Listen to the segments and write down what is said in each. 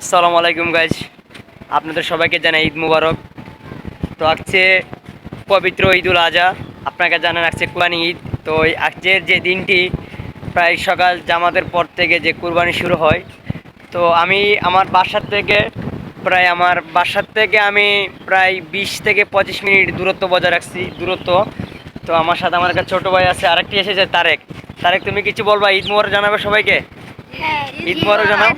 আসসালামু আলাইকুম গাইজ, আপনাদের সবাইকে জানাই ঈদ মুবারক। তো আজকে পবিত্র ঈদুল আজহা, আপনাকে জানান আজকে কুরবানি ঈদ। তো আজকের যে দিনটি প্রায় সকাল জামাতের পর থেকে যে কুরবানি শুরু হয়, তো আমি আমার বাসার থেকে আমি প্রায় 20 থেকে 25 মিনিট দূরত্ব বজায় রাখছি দূরত্ব। তো আমার সাথে আমার একটা ছোটো ভাই আছে, আরেকটি এসেছে তারেক। তারেক, তুমি কিছু বলবা? ঈদ মুবারক জানাবে সবাইকে। ঈদ মুবারক জানাও।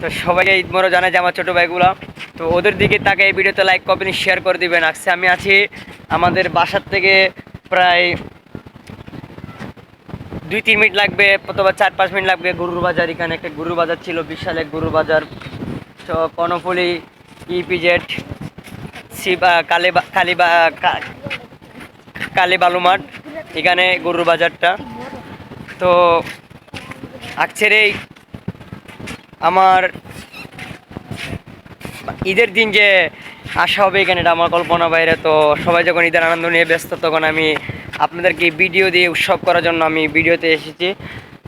তো সবাইকে ঈদ মোবারক জানাই যে আমার ছোটো ভাইগুলো। তো ওদের দিকে তাকে এই ভিডিওতে লাইক কমেন্ট শেয়ার করে দিবেন। আমি আছি আমাদের বাসার থেকে প্রায় 2-3 মিনিট লাগবে, অথবা 4-5 মিনিট লাগবে গরুর বাজার। এখানে একটা গরুর বাজার ছিল, বিশাল এক গরুর বাজার। তো কর্ণফুলী ইপিজেড কালী বালুমাঠ, এখানে গরুর বাজারটা। তো আজকের এই আমার ঈদের দিন যে আসা হবে এখানে, এটা আমার কল্পনা বাইরে। তো সবাই যখন ঈদের আনন্দ নিয়ে ব্যস্ত, তখন আমি আপনাদেরকে ভিডিও দিয়ে উৎসব করার জন্য আমি ভিডিওতে এসেছি।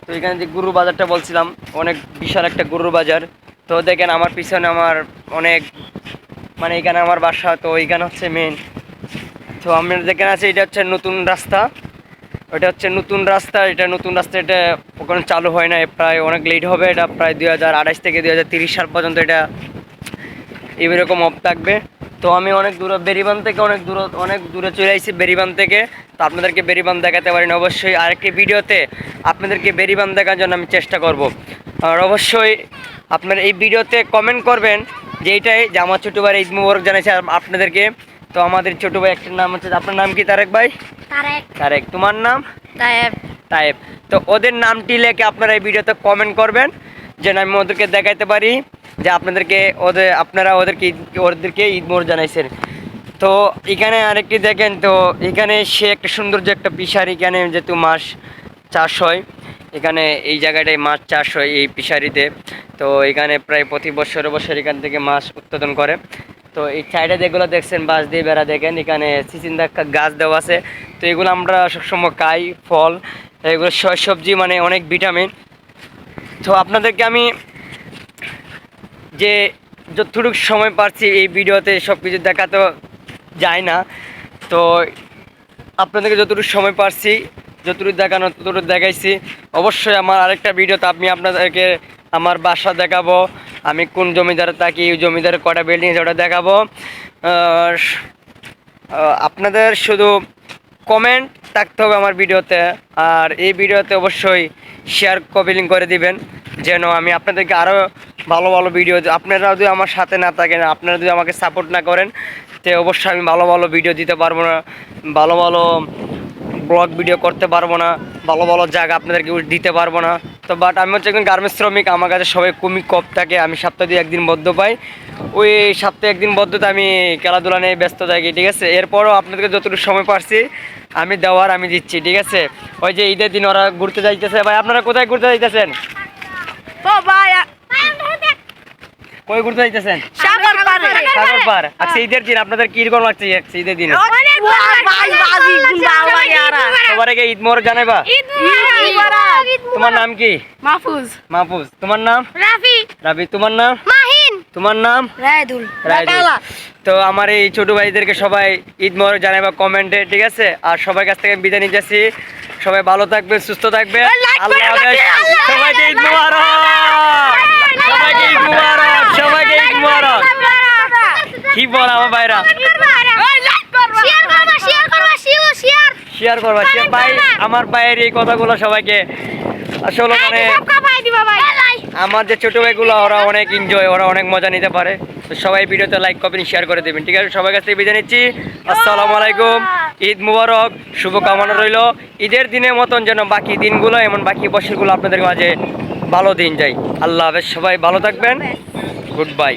তো এখানে যে গরুর বাজারটা বলছিলাম, অনেক বিশাল একটা গরুর বাজার। তো দেখেন আমার পিছনে আমার অনেক, মানে এখানে আমার বাসা, তো এইখানে হচ্ছে মেন। তো আমরা যেখানে আছে এটা হচ্ছে নতুন রাস্তা, এটা হচ্ছে নতুন রাস্তা। এটা ওখানে চালু হয় না, প্রায় অনেক লেট হবে। এটা প্রায় 2028 থেকে 2030 সাল পর্যন্ত এটা এরকম অফ থাকবে। তো আমি অনেক দূরে চলে আসছি বেরিবান থেকে। তো আপনাদেরকে বেরিবান দেখাতে পারি না, অবশ্যই আরেকটি ভিডিওতে আপনাদেরকে বেরিবান দেখার জন্য আমি চেষ্টা করব। আর অবশ্যই আপনারা এই ভিডিওতে কমেন্ট করবেন যে এইটাই যে আমার ছোটো ভাই ঈদ মুবারক জানাইছে আপনাদেরকে। তো আমাদের ছোটো ভাই একটার নাম হচ্ছে, আপনার নাম কি তারেক ভাই? তারেক। তোমার নাম? তায়েব। তো ওদের নামটি লেখে আপনারা এই ভিডিওতে কমেন্ট করবেন, যেন আমি ওদেরকে দেখাইতে পারি যে আপনারা ওদেরকে ঈদ মোবারক জানাইছেন। তো এখানে আরেকটি দেখেন, তো এখানে সে একটা সৌন্দর্য একটা পিসারি, এখানে যেহেতু মাছ চাষ হয়, এখানে এই জায়গাটায় মাছ চাষ হয় এই পিসারিতে। তো এখানে প্রায় প্রতি বছর এখান থেকে মাছ উৎপাদন করে। তো এই সাইডে যেগুলো দেখছেন বাঁশ দিয়ে বেড়া, দেখেন এখানে চিচিন্দা গাছ দেওয়া আছে। তো এগুলো আমরা সবসময় খাই, ফল, এগুলো সবজি, মানে অনেক ভিটামিন। তো আপনাদেরকে আমি যে যতটুকু সময় পাচ্ছি এই ভিডিওতে সব কিছু দেখাতে যায় না। তো আপনাদেরকে যতটুকু সময় পাচ্ছি, যতটুকু দেখানো ততটুকু দেখাইছি। অবশ্যই আমার আরেকটা ভিডিওতে আমি আপনাদেরকে আমার বাসা দেখাবো, আমি কোন জমিদারে থাকি, জমিদারের কটা বিল্ডিং ওটা দেখাবো। আপনাদের শুধু কমেন্ট থাকতে হবে আমার ভিডিওতে, আর এই ভিডিওতে অবশ্যই শেয়ার কপিলিং করে দিবেন, যেন আমি আপনাদেরকে আরও ভালো ভালো ভিডিও, আপনারা যদি আমার সাথে না থাকেন, আপনারা যদি আমাকে সাপোর্ট না করেন, তো অবশ্যই আমি ভালো ভালো ভিডিও দিতে পারবো না, ভালো ভালো ব্লগ ভিডিও করতে পারবো না, ভালো ভালো জায়গা আপনাদেরকে দিতে পারবো না। তো বাট আমি হচ্ছে একজন গার্মেন্টস শ্রমিক, আমার কাছে সবাই কম থাকে। আমি সপ্তাহে 1 দিন বদ্ধ পাই, ওই সপ্তাহে 1 দিন বদ্ধতে আমি খেলাধুলা নিয়ে ব্যস্ত থাকি, ঠিক আছে। এরপরও আপনাদেরকে যতটুকু সময় পাচ্ছি আমি দিচ্ছি, ঠিক আছে। ওই যে ঈদের দিন ওরা ঘুরতে যাইতেছে। ভাই, আপনারা কোথায় ঘুরতে যাইতেছেন? কই ঘুরতে যাইতেছেন? সাগর পার। আচ্ছা, ঈদের দিন আপনাদের কিরকম লাগছে ঈদের দিনে? সবার আগে ঈদ মোবারক জানাইবা। তোমার নাম কি? মাহফুজ। তোমার নাম? রাফি। তোমার নাম? তোমার নাম? রায়দুল। তো আমার এই ছোট ভাইদেরকে সবাই ঈদ মোবারক জানাইবা কমেন্টে, ঠিক আছে। আর সবার কাছ থেকে বিদায় নিতেছি। সবাই ভালো থাকবেন, সুস্থ থাকবেন। আল্লাহ হাফেজ। সবাইকে ঈদ মোবারক। কি বল আমার ভাইরা? শেয়ার করবা ভাই, আমার ভাইয়ের এই কথাগুলো সবাইকে আসলে মানে আমার যে ছোট ভাইগুলো ওরা অনেক এনজয়, ওরা অনেক মজা নিতে পারে। তো সবাই ভিডিওতে লাইক কমেন্ট শেয়ার করে দেবেন, ঠিক আছে। সবার কাছ থেকে বিদায় নিচ্ছি। আসসালামু আলাইকুম। ঈদ মুবারক, শুভকামনা রইল। ঈদের দিনের মতন যেন বাকি দিনগুলো, এমন বাকি বছরগুলো আপনাদের মাঝে ভালো দিন যায়। আল্লাহ হাফেজ। সবাই ভালো থাকবেন। Good bye.